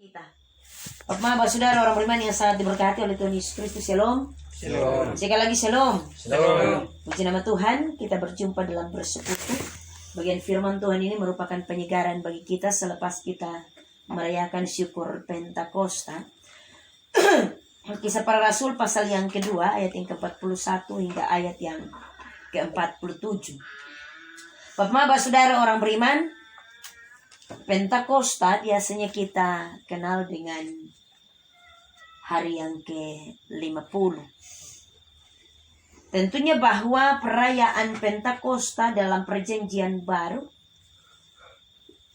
kita. Bapak saudara orang beriman yang sangat diberkati oleh Tuhan Yesus Kristus. Shalom. Shalom. Sekali lagi shalom. Shalom. Puji nama Tuhan, kita berjumpa dalam bersekutu. Bagian firman Tuhan ini merupakan penyegaran bagi kita selepas kita merayakan syukur Pentakosta. Kisah Para Rasul pasal yang kedua ayat yang ke-41 hingga ayat yang ke-47. Bapak saudara orang beriman, Pentakosta biasanya kita kenal dengan hari yang ke-50. Tentunya bahwa perayaan Pentakosta dalam Perjanjian Baru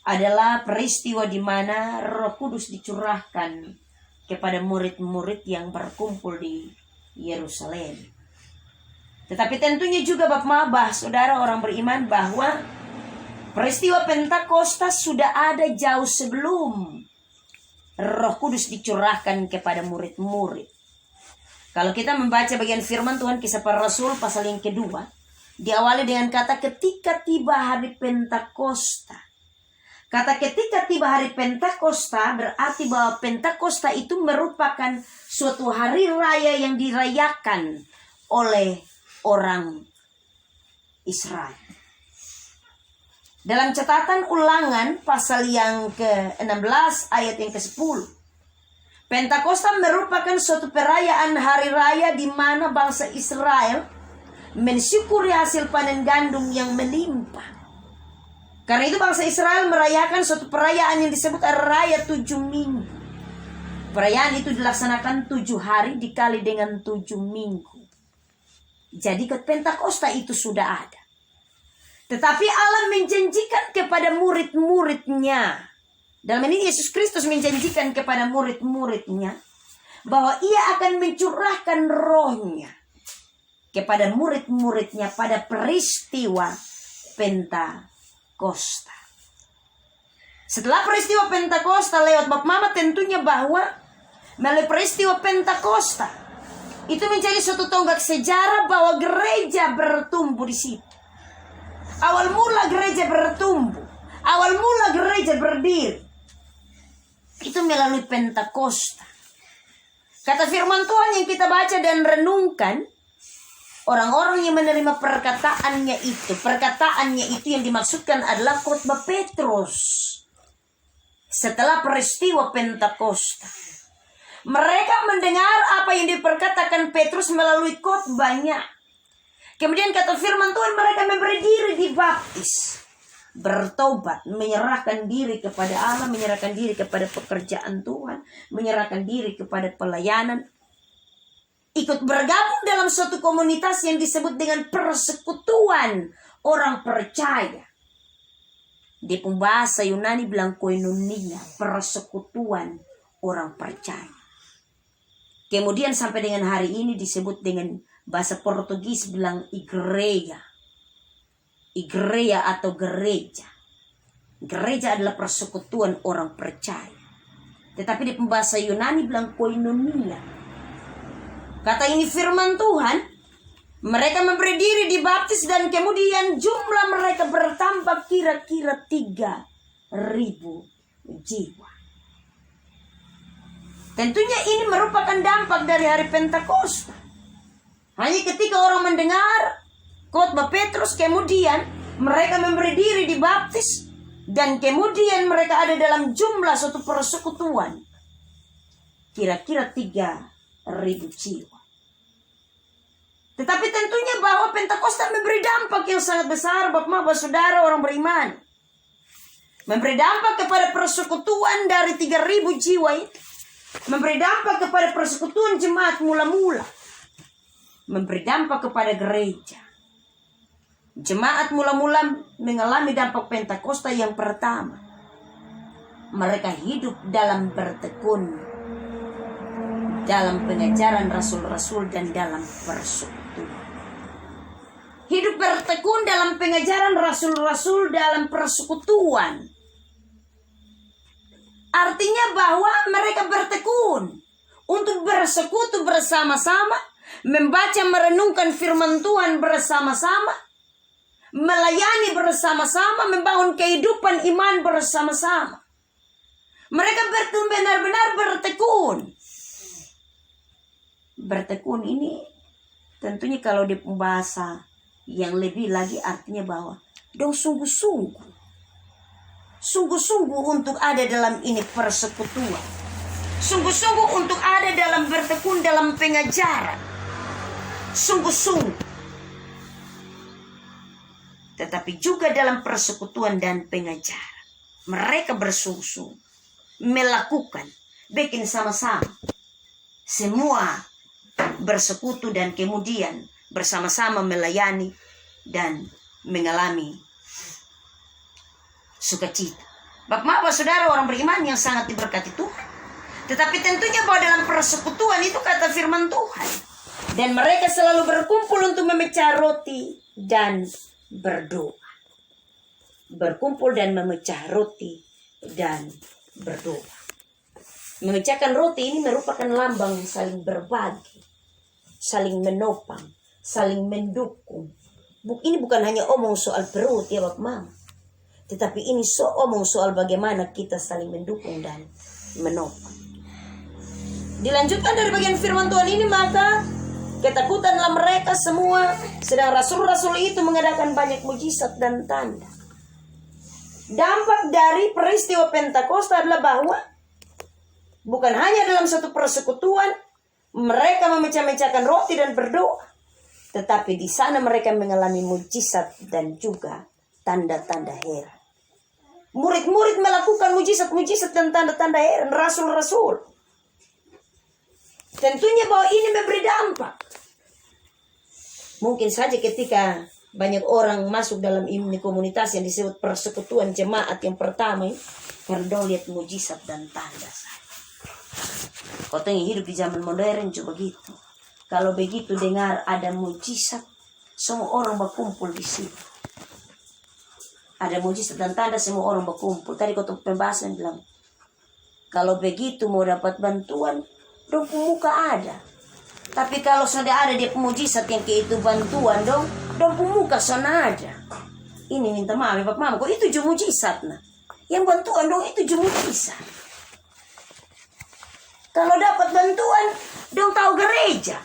adalah peristiwa di mana Roh Kudus dicurahkan kepada murid-murid yang berkumpul di Yerusalem. Tetapi tentunya juga Bapak saudara orang beriman bahwa peristiwa Pentakosta sudah ada jauh sebelum Roh Kudus dicurahkan kepada murid-murid. Kalau kita membaca bagian firman Tuhan Kisah Para Rasul pasal yang kedua, diawali dengan kata ketika tiba hari Pentakosta. Kata ketika tiba hari Pentakosta berarti bahwa Pentakosta itu merupakan suatu hari raya yang dirayakan oleh orang Israel. Dalam catatan Ulangan pasal yang ke-16 ayat yang ke-10, Pentakosta merupakan suatu perayaan hari raya di mana bangsa Israel mensyukuri hasil panen gandum yang melimpah. Karena itu bangsa Israel merayakan suatu perayaan yang disebut hari raya 7 minggu. Perayaan itu dilaksanakan 7 hari dikali dengan 7 minggu. Jadi ke Pentakosta itu sudah ada. Tetapi Allah menjanjikan kepada murid-muridnya. Dalam ini Yesus Kristus menjanjikan kepada murid-muridnya bahwa ia akan mencurahkan rohnya kepada murid-muridnya pada peristiwa Pentakosta. Setelah peristiwa Pentakosta lewat Bap Mama tentunya bahwa melalui peristiwa Pentakosta itu menjadi suatu tonggak sejarah bahwa gereja bertumbuh di situ. Awal mula gereja bertumbuh, awal mula gereja berdiri, itu melalui Pentakosta. Kata firman Tuhan yang kita baca dan renungkan, orang-orang yang menerima perkataannya itu yang dimaksudkan adalah khotbah Petrus. Setelah peristiwa Pentakosta, mereka mendengar apa yang diperkatakan Petrus melalui khotbahnya. Kemudian kata firman Tuhan mereka memberi diri dibaptis, bertobat, menyerahkan diri kepada Allah, menyerahkan diri kepada pekerjaan Tuhan, menyerahkan diri kepada pelayanan. Ikut bergabung dalam suatu komunitas yang disebut dengan persekutuan orang percaya. Di bahasa Yunani bilang koinonia, persekutuan orang percaya. Kemudian sampai dengan hari ini disebut dengan bahasa Portugis bilang igreja. Igreja atau gereja. Gereja adalah persekutuan orang percaya. Tetapi di bahasa Yunani bilang koinonia. Kata ini firman Tuhan, mereka memberi diri dibaptis dan kemudian jumlah mereka bertambah kira-kira 3.000 jiwa. Tentunya ini merupakan dampak dari hari Pentakosta. Hanya ketika orang mendengar khotbah Petrus, kemudian mereka memberi diri dibaptis dan kemudian mereka ada dalam jumlah suatu persekutuan kira-kira 3.000 jiwa. Tetapi tentunya bahwa Pentakosta memberi dampak yang sangat besar Bapak saudara orang beriman. Memberi dampak kepada persekutuan dari 3.000 jiwa itu. Memberi dampak kepada persekutuan jemaat mula-mula. Memberi dampak kepada gereja. Jemaat mula-mula mengalami dampak Pentakosta yang pertama. Mereka hidup dalam bertekun, dalam pengajaran rasul-rasul dan dalam persekutuan. Hidup bertekun dalam pengajaran rasul-rasul dalam persekutuan. Artinya bahwa mereka bertekun untuk bersekutu bersama-sama, membaca merenungkan firman Tuhan bersama-sama, melayani bersama-sama, membangun kehidupan iman bersama-sama. Mereka benar-benar bertekun ini tentunya kalau di bahasa yang lebih lagi artinya bahwa dong sungguh-sungguh untuk ada dalam ini persekutuan, sungguh-sungguh untuk ada dalam bertekun dalam pengajaran, sungguh-sungguh. Tetapi juga dalam persekutuan dan pengajaran mereka bersungguh-sungguh melakukan, bikin sama-sama, semua bersekutu dan kemudian bersama-sama melayani dan mengalami sukacita. Bapak saudara orang beriman yang sangat diberkati Tuhan. Tetapi tentunya bahwa dalam persekutuan itu kata firman Tuhan, dan mereka selalu berkumpul untuk memecah roti dan berdoa. Berkumpul dan memecah roti dan berdoa. Memecahkan roti ini merupakan lambang saling berbagi, saling menopang, saling mendukung. Ini bukan hanya omong soal perut ya Bapak Mama, tetapi ini omong soal bagaimana kita saling mendukung dan menopang. Dilanjutkan dari bagian firman Tuhan ini, maka ketakutanlah mereka semua, sedang rasul-rasul itu mengadakan banyak mujizat dan tanda. Dampak dari peristiwa Pentakosta adalah bahwa bukan hanya dalam satu persekutuan mereka memecah-mecahkan roti dan berdoa, tetapi di sana mereka mengalami mujizat dan juga tanda-tanda heran. Murid-murid melakukan mujizat-mujizat dan tanda-tanda heran, rasul-rasul. Tentunya bahwa ini memberi dampak. Mungkin saja ketika banyak orang masuk dalam ini komunitas yang disebut persekutuan jemaat yang pertama ini, karena dong lihat mujizat dan tanda saja. Kau yang hidup di zaman modern juga begitu. Kalau begitu dengar ada mujizat, semua orang berkumpul di situ. Ada mujizat dan tanda, semua orang berkumpul. Tadi kau pembahasan bilang, kalau begitu mau dapat bantuan, dong muka ada. Tapi kalau sudah ada dia mujizat yang itu bantuan dong muka sana ada. Ini minta maaf Bapak Mama, kok itu juga mujizat nah. Yang bantuan dong itu juga mujizat. Kalau dapat bantuan dong tahu gereja.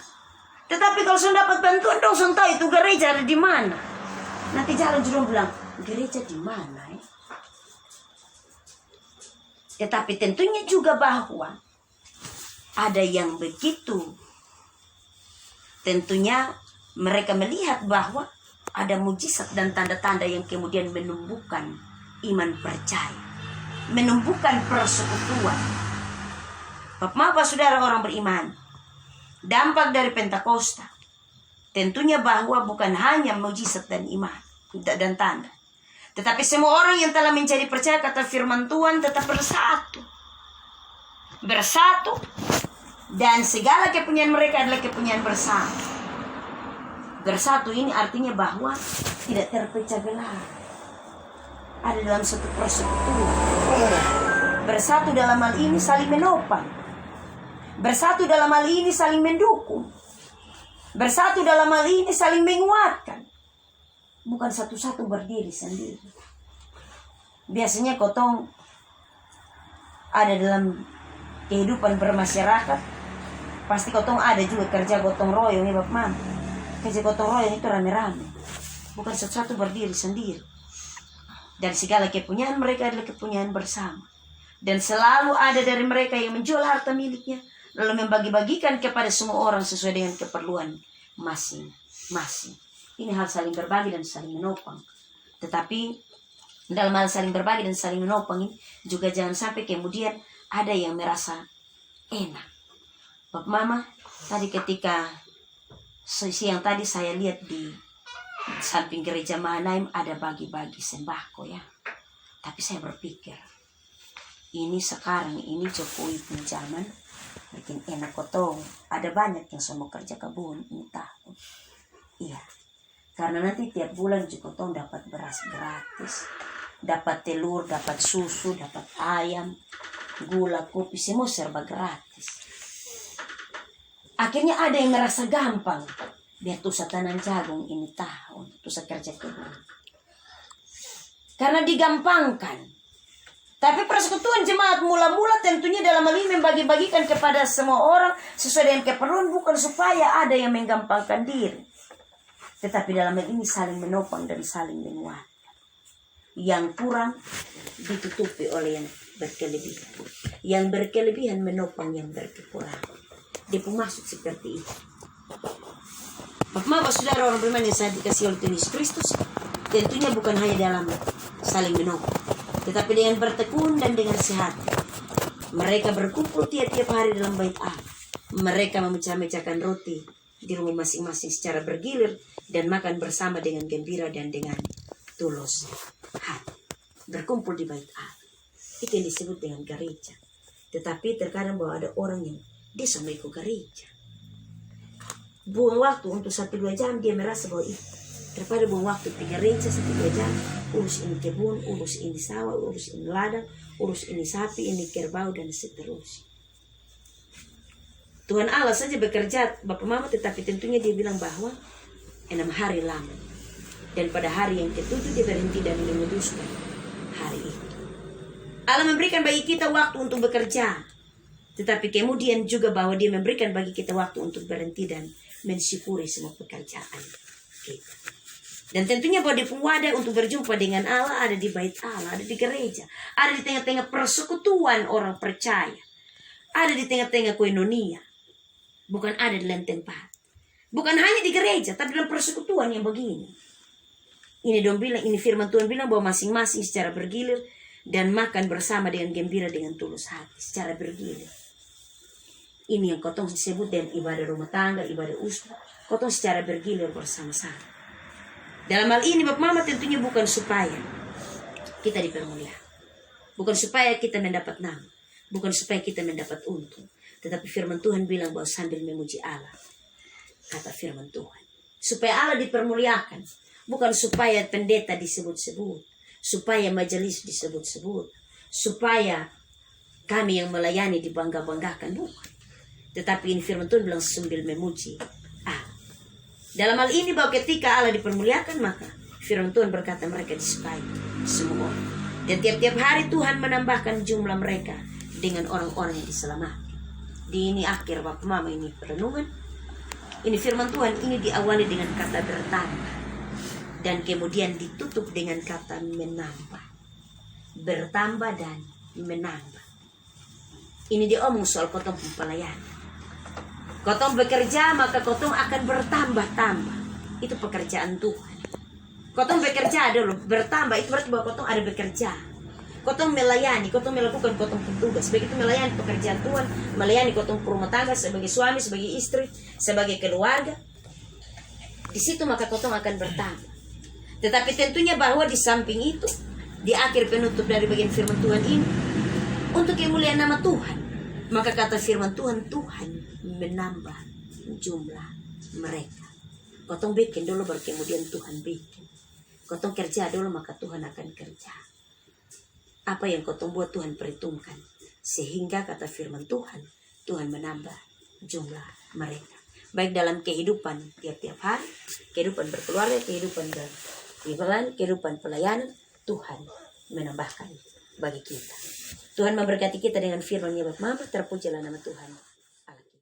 Tetapi kalau sudah dapat bantuan dong tahu itu gereja ada di mana. Nanti jalan juga bilang, gereja di mana ya? Tetapi tentunya juga bahwa ada yang begitu. Tentunya mereka melihat bahwa ada mujizat dan tanda-tanda yang kemudian menumbuhkan iman percaya, menumbuhkan persekutuan. Bapak saudara orang beriman, dampak dari Pentakosta tentunya bahwa bukan hanya mujizat dan iman dan tanda, tetapi semua orang yang telah menjadi percaya kata firman Tuhan tetap bersatu, dan segala kepunyaan mereka adalah kepunyaan bersama. Bersatu ini artinya bahwa tidak terpecah belah, ada dalam satu persekutuan. Bersatu dalam hal ini saling menopang, bersatu dalam hal ini saling mendukung, bersatu dalam hal ini saling menguatkan, bukan satu-satu berdiri sendiri. Biasanya kotong ada dalam kehidupan bermasyarakat, pasti gotong ada juga kerja gotong royong ya Bapak Mama. Kerja gotong royong itu rame-rame, bukan satu-satu berdiri sendiri. Dan segala kepunyaan mereka adalah kepunyaan bersama. Dan selalu ada dari mereka yang menjual harta miliknya, lalu membagi-bagikan kepada semua orang sesuai dengan keperluan masing-masing. Ini hal saling berbagi dan saling menopang. Tetapi dalam hal saling berbagi dan saling menopang ini juga jangan sampai kemudian ada yang merasa enak. Bapak Mama, tadi ketika siang tadi saya lihat di samping gereja Mahanaim ada bagi-bagi sembako ya. Tapi saya berpikir, ini sekarang ini Jokowi punya zaman bikin enak kotong. Ada banyak yang semua kerja kebun ini tahun. Iya. Karena nanti tiap bulan juga kotong dapat beras gratis, dapat telur, dapat susu, dapat ayam, gula, kopi, semua serba gratis. Akhirnya ada yang merasa gampang. Biar tusa tanam jagung ini tahun, tusa kerja kebun. Karena digampangkan. Tapi persekutuan jemaat mula-mula tentunya dalam hal ini membagi-bagikan kepada semua orang sesuai dengan keperluan, bukan supaya ada yang menggampangkan diri. Tetapi dalam hal ini saling menopang dan saling menguatkan. Yang kurang ditutupi oleh yang berkelebihan. Yang berkelebihan menopang yang berkekurangan. Dia pun maksud seperti itu. Bapak saudara orang beriman yang saya dikasih oleh Tuhan Yesus Kristus, tentunya bukan hanya dalam saling menopang, tetapi dengan bertekun dan dengan sehat. Mereka berkumpul tiap-tiap hari dalam bait Allah. Mereka memecah-mecahkan roti di rumah masing-masing secara bergilir dan makan bersama dengan gembira dan dengan tulus hati. Berkumpul di bait Allah. Itu yang disebut dengan gereja. Tetapi terkadang bahwa ada orang yang dia sama ikut gereja. Buang waktu untuk 1-2 jam dia merasa bahwa itu. Daripada buang waktu di gereja 1-2 jam, urus ini kebun, urus ini sawah, urus ini ladang, urus ini sapi, ini kerbau dan seterusnya. Tuhan Allah saja bekerja Bapak Mama, tetapi tentunya dia bilang bahwa 6 hari lama. Dan pada hari yang ke-7 dia berhenti dan memutuskan hari itu. Allah memberikan bagi kita waktu untuk bekerja. Tetapi kemudian juga bahwa dia memberikan bagi kita waktu untuk berhenti dan mensyukuri semua pekerjaan kita. Dan tentunya bahwa di wadah untuk berjumpa dengan Allah ada di bait Allah, ada di gereja, ada di tengah-tengah persekutuan orang percaya, ada di tengah-tengah koinonia, bukan ada di lain tempat, bukan hanya di gereja, tapi dalam persekutuan yang begini. Ini dong bilang, ini firman Tuhan bilang bahwa masing-masing secara bergilir dan makan bersama dengan gembira dengan tulus hati, secara bergilir. Ini yang kotong disebut dengan ibadah rumah tangga, ibadah usaha. Kotong secara bergilir bersama-sama. Dalam hal ini Bapak Mama tentunya bukan supaya kita dipermuliakan. Bukan supaya kita mendapat nama. Bukan supaya kita mendapat untung. Tetapi firman Tuhan bilang bahwa sambil memuji Allah. Kata firman Tuhan. Supaya Allah dipermuliakan. Bukan supaya pendeta disebut-sebut. Supaya majelis disebut-sebut. Supaya kami yang melayani dibangga-banggakan. Bukan. Tetapi ini firman Tuhan bilang sambil memuji Allah. Dalam hal ini bahwa ketika Allah dipermuliakan, maka firman Tuhan berkata mereka disukai semua orang. Dan tiap-tiap hari Tuhan menambahkan jumlah mereka dengan orang-orang yang diselamatkan. Di ini akhir Bapak Mama ini perenungan. Ini firman Tuhan ini diawali dengan kata bertambah. Dan kemudian ditutup dengan kata menambah. Bertambah dan menambah. Ini dia omong soal kotong pelayanan. Kotong bekerja maka kotong akan bertambah-tambah. Itu pekerjaan Tuhan. Kotong bekerja dulu bertambah, itu berarti bahwa kotong ada bekerja. Kotong melayani, kotong melakukan kotong tugas. Begitu melayani pekerjaan Tuhan, melayani kotong rumah tangga sebagai suami, sebagai istri, sebagai keluarga. Di situ maka kotong akan bertambah. Tetapi tentunya bahwa di samping itu, di akhir penutup dari bagian firman Tuhan ini, untuk kemuliaan nama Tuhan. Maka kata firman Tuhan, Tuhan menambah jumlah mereka. Kotong bikin dulu baru kemudian Tuhan bikin. Kotong kerja dulu maka Tuhan akan kerja. Apa yang kotong buat Tuhan perhitungkan. Sehingga kata firman Tuhan, Tuhan menambah jumlah mereka. Baik dalam kehidupan tiap-tiap hari, kehidupan berkeluarga, kehidupan beribadah, kehidupan pelayanan, Tuhan menambahkan bagi kita. Tuhan memberkati kita dengan firman-Nya Bapak Mama, terpujilah nama Tuhan.